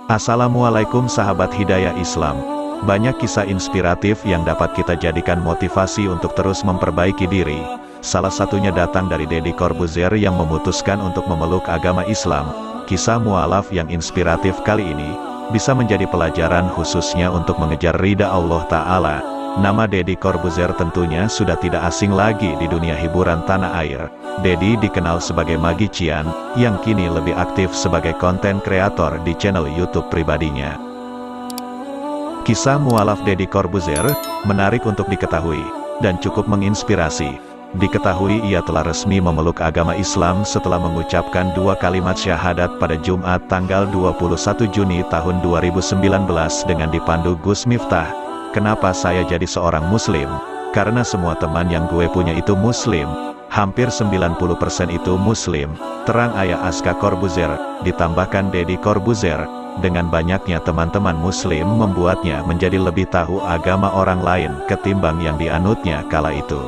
Assalamualaikum sahabat Hidayah Islam. Banyak kisah inspiratif yang dapat kita jadikan motivasi untuk terus memperbaiki diri. Salah satunya datang dari Deddy Corbuzier yang memutuskan untuk memeluk agama Islam. Kisah mualaf yang inspiratif kali ini bisa menjadi pelajaran khususnya untuk mengejar ridha Allah Ta'ala. Nama Deddy Corbuzier tentunya sudah tidak asing lagi di dunia hiburan tanah air. Deddy dikenal sebagai magician, yang kini lebih aktif sebagai konten kreator di channel YouTube pribadinya. Kisah mualaf Deddy Corbuzier menarik untuk diketahui, dan cukup menginspirasi. Diketahui ia telah resmi memeluk agama Islam setelah mengucapkan 2 kalimat syahadat pada Jumat tanggal 21 Juni tahun 2019 dengan dipandu Gus Miftah. Kenapa saya jadi seorang muslim? Karena semua teman yang gue punya itu muslim. Hampir 90% itu muslim, terang Ayah Aska Corbuzier. Ditambahkan Deddy Corbuzier, dengan banyaknya teman-teman muslim membuatnya menjadi lebih tahu agama orang lain ketimbang yang dianutnya kala itu.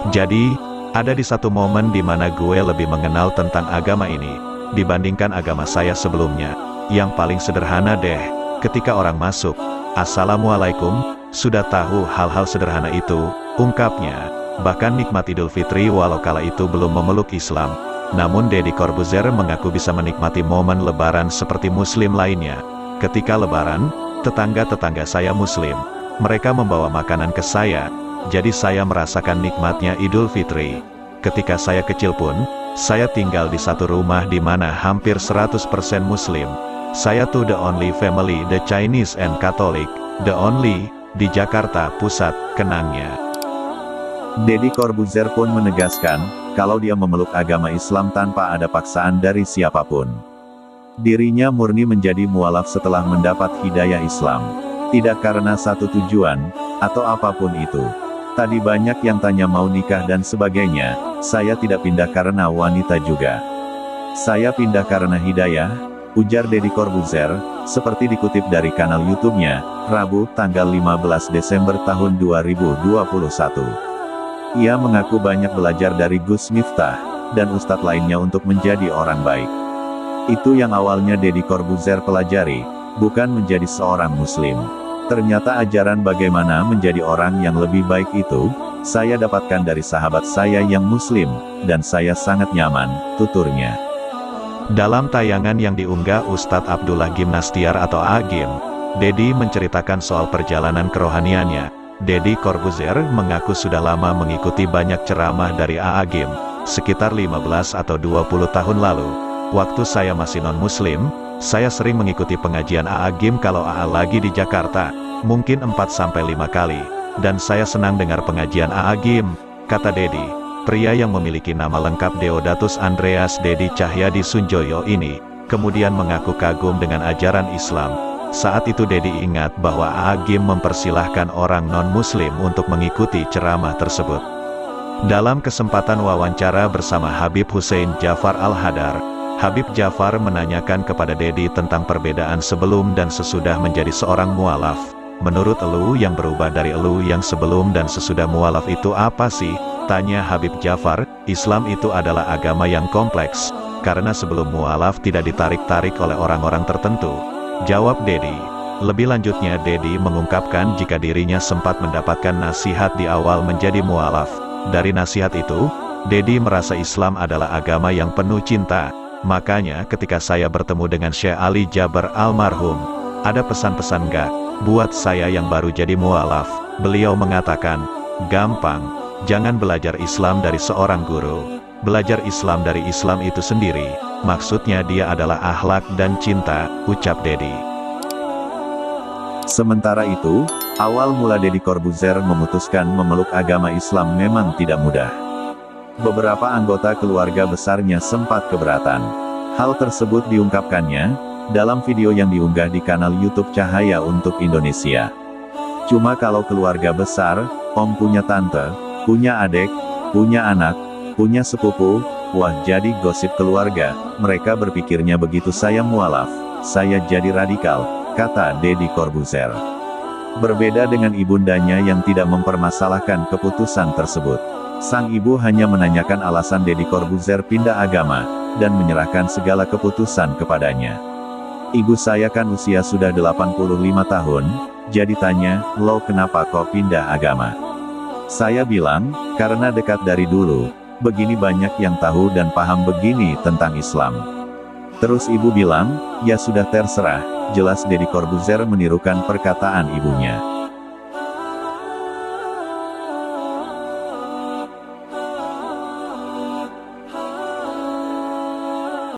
Jadi, ada di satu momen di mana gue lebih mengenal tentang agama ini dibandingkan agama saya sebelumnya. Yang paling sederhana deh, ketika orang masuk, "Assalamualaikum," sudah tahu hal-hal sederhana itu, ungkapnya. Bahkan nikmat Idul Fitri walau kala itu belum memeluk Islam. Namun Deddy Corbuzier mengaku bisa menikmati momen lebaran seperti muslim lainnya. Ketika lebaran, tetangga-tetangga saya muslim. Mereka membawa makanan ke saya, jadi saya merasakan nikmatnya Idul Fitri. Ketika saya kecil pun, saya tinggal di satu rumah di mana hampir 100% muslim. Saya tuh the only family, the Chinese and Catholic, the only, di Jakarta Pusat, kenangnya. Deddy Corbuzier pun menegaskan, kalau dia memeluk agama Islam tanpa ada paksaan dari siapapun. Dirinya murni menjadi mualaf setelah mendapat hidayah Islam. Tidak karena satu tujuan, atau apapun itu. Tadi banyak yang tanya mau nikah dan sebagainya, saya tidak pindah karena wanita juga. Saya pindah karena hidayah, ujar Deddy Corbuzier, seperti dikutip dari kanal YouTube-nya, Rabu, tanggal 15 Desember tahun 2021. Ia mengaku banyak belajar dari Gus Miftah, dan ustadz lainnya untuk menjadi orang baik. Itu yang awalnya Deddy Corbuzier pelajari, bukan menjadi seorang muslim. Ternyata ajaran bagaimana menjadi orang yang lebih baik itu, saya dapatkan dari sahabat saya yang muslim, dan saya sangat nyaman, tuturnya. Dalam tayangan yang diunggah Ustadz Abdullah Gimnastiar atau Agim, Deddy menceritakan soal perjalanan kerohaniannya. Deddy Corbuzier mengaku sudah lama mengikuti banyak ceramah dari Agim, sekitar 15 atau 20 tahun lalu. Waktu saya masih non-muslim, saya sering mengikuti pengajian Agim kalau lagi di Jakarta, mungkin 4-5 kali, dan saya senang dengar pengajian Agim, kata Deddy. Pria yang memiliki nama lengkap Deodatus Andreas Deddy Cahyadi Sunjoyo ini, kemudian mengaku kagum dengan ajaran Islam. Saat itu Deddy ingat bahwa Agim mempersilahkan orang non-muslim untuk mengikuti ceramah tersebut. Dalam kesempatan wawancara bersama Habib Hussein Jafar Al-Hadar, Habib Jafar menanyakan kepada Deddy tentang perbedaan sebelum dan sesudah menjadi seorang mualaf. Menurut elu yang berubah dari elu yang sebelum dan sesudah mualaf itu apa sih? Tanya Habib Jafar. Islam itu adalah agama yang kompleks, karena sebelum mualaf tidak ditarik-tarik oleh orang-orang tertentu, jawab Deddy. Lebih lanjutnya Deddy mengungkapkan jika dirinya sempat mendapatkan nasihat di awal menjadi mualaf. Dari nasihat itu, Deddy merasa Islam adalah agama yang penuh cinta. Makanya ketika saya bertemu dengan Syekh Ali Jaber almarhum, ada pesan-pesan gak buat saya yang baru jadi mualaf. Beliau mengatakan, gampang, jangan belajar Islam dari seorang guru. Belajar Islam dari Islam itu sendiri, maksudnya dia adalah akhlak dan cinta, ucap Deddy. Sementara itu, awal mula Deddy Corbuzier memutuskan memeluk agama Islam memang tidak mudah. Beberapa anggota keluarga besarnya sempat keberatan. Hal tersebut diungkapkannya dalam video yang diunggah di kanal YouTube Cahaya untuk Indonesia. Cuma kalau keluarga besar, om punya tante, punya adik, punya anak, punya sepupu, wah jadi gosip keluarga, mereka berpikirnya begitu saya mualaf, saya jadi radikal, kata Deddy Corbuzier. Berbeda dengan ibundanya yang tidak mempermasalahkan keputusan tersebut. Sang ibu hanya menanyakan alasan Deddy Corbuzier pindah agama, dan menyerahkan segala keputusan kepadanya. Ibu saya kan usia sudah 85 tahun, jadi tanya, lo kenapa kok pindah agama? Saya bilang, karena dekat dari dulu, begini banyak yang tahu dan paham begini tentang Islam. Terus ibu bilang, ya sudah terserah, jelas Deddy Corbuzier menirukan perkataan ibunya.